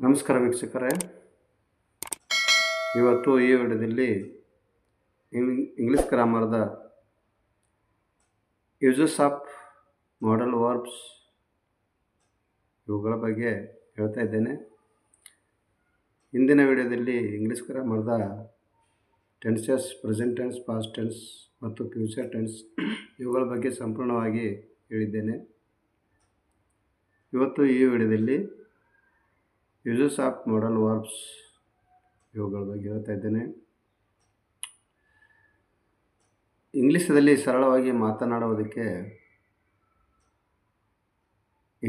ನಮಸ್ಕಾರ ವೀಕ್ಷಕರೇ. ಇವತ್ತು ಈ ವಿಡಿಯೋದಲ್ಲಿ ಇಂಗ್ಲೀಷ್ ಗ್ರಾಮರ್ದ ಯೂಸಸ್ ಆಫ್ ಮಾಡಲ್ ವರ್ಬ್ಸ್ ಇವುಗಳ ಬಗ್ಗೆ ಹೇಳ್ತಾ ಇದ್ದೇನೆ. ಇಂದಿನ ವಿಡಿಯೋದಲ್ಲಿ ಇಂಗ್ಲೀಷ್ ಗ್ರಾಮರ್ದ tenses, present tense, past tense ಮತ್ತು ಫ್ಯೂಚರ್ ಟೆನ್ಸ್ ಇವುಗಳ ಬಗ್ಗೆ ಸಂಪೂರ್ಣವಾಗಿ ಹೇಳಿದ್ದೇನೆ. ಇವತ್ತು ಈ ವಿಡಿಯೋದಲ್ಲಿ ಯೂಸಸ್ ಆಫ್ ಮಾಡಲ್ ವರ್ಬ್ಸ್ ಇವುಗಳ ಬಗ್ಗೆ ಹೇಳ್ತಾ ಇದ್ದೇನೆ. ಇಂಗ್ಲೀಷದಲ್ಲಿ ಸರಳವಾಗಿ ಮಾತನಾಡುವುದಕ್ಕೆ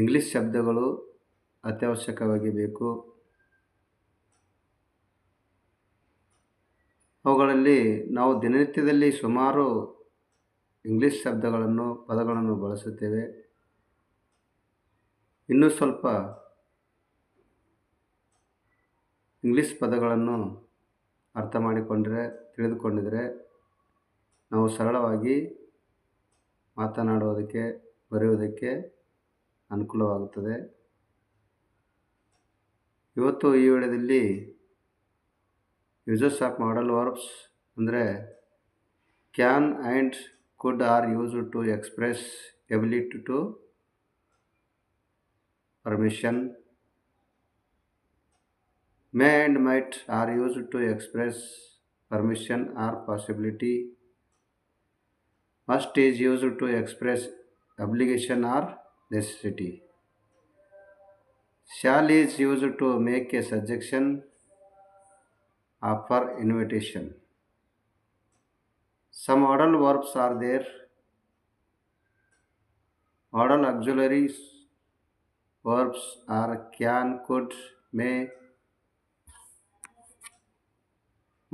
ಇಂಗ್ಲೀಷ್ ಶಬ್ದಗಳು ಅತ್ಯವಶ್ಯಕವಾಗಿ ಬೇಕು. ಅವುಗಳಲ್ಲಿ ನಾವು ದಿನನಿತ್ಯದಲ್ಲಿ ಸುಮಾರು ಇಂಗ್ಲೀಷ್ ಪದಗಳನ್ನು ಬಳಸುತ್ತೇವೆ. ಇನ್ನೂ ಸ್ವಲ್ಪ ಇಂಗ್ಲೀಷ್ ಪದಗಳನ್ನು ಅರ್ಥ ಮಾಡಿಕೊಂಡರೆ, ತಿಳಿದುಕೊಂಡಿದ್ದರೆ ನಾವು ಸರಳವಾಗಿ ಮಾತನಾಡುವುದಕ್ಕೆ, ಬರೆಯುವುದಕ್ಕೆ ಅನುಕೂಲವಾಗುತ್ತದೆ. ಇವತ್ತು ಈ ವಿಡಿಯೋದಲ್ಲಿ ಯೂಸಸ್ ಆಫ್ ಮಾಡಲ್ ವರ್ಬ್ಸ್ ಅಂದರೆ can and could are used to express ability to permission. May and might are used to express permission or possibility. Must is used to express obligation or necessity. Shall is used to make a suggestion, offer, invitation. Some modal verbs are there. Modal auxiliary verbs are can, could, may,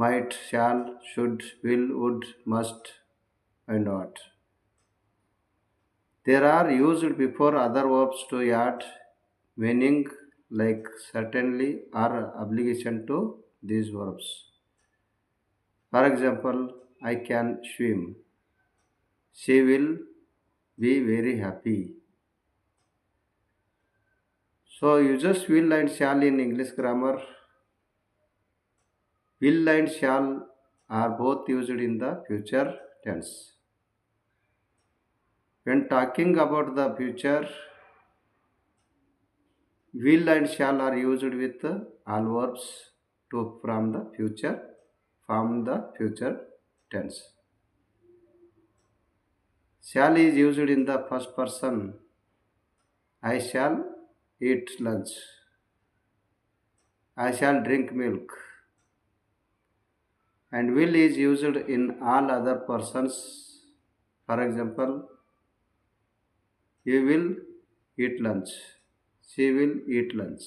might, shall, should, will, would, must, and ought. They are used before other verbs to add meaning like certainly or obligation to these verbs. For example, I can swim. She will be very happy. So uses will and shall in English grammar. Will and shall are both used in the future tense. When talking about the future, will and shall are used with all verbs to form the future tense. Shall is used in the first person. I shall eat lunch. I shall drink milk. And will is used in all other persons. For example, you will eat lunch. She will eat lunch.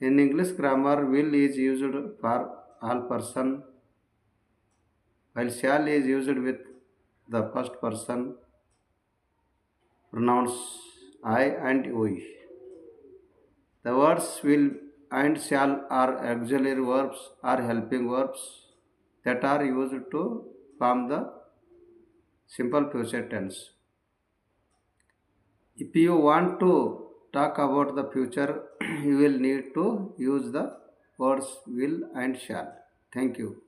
In English grammar, will is used for all person, while shall is used with the first person pronouns I and we. The words will and shall are auxiliary verbs or helping verbs that are used to form the simple future tense. If you want to talk about the future, you will need to use the words will and shall. Thank you.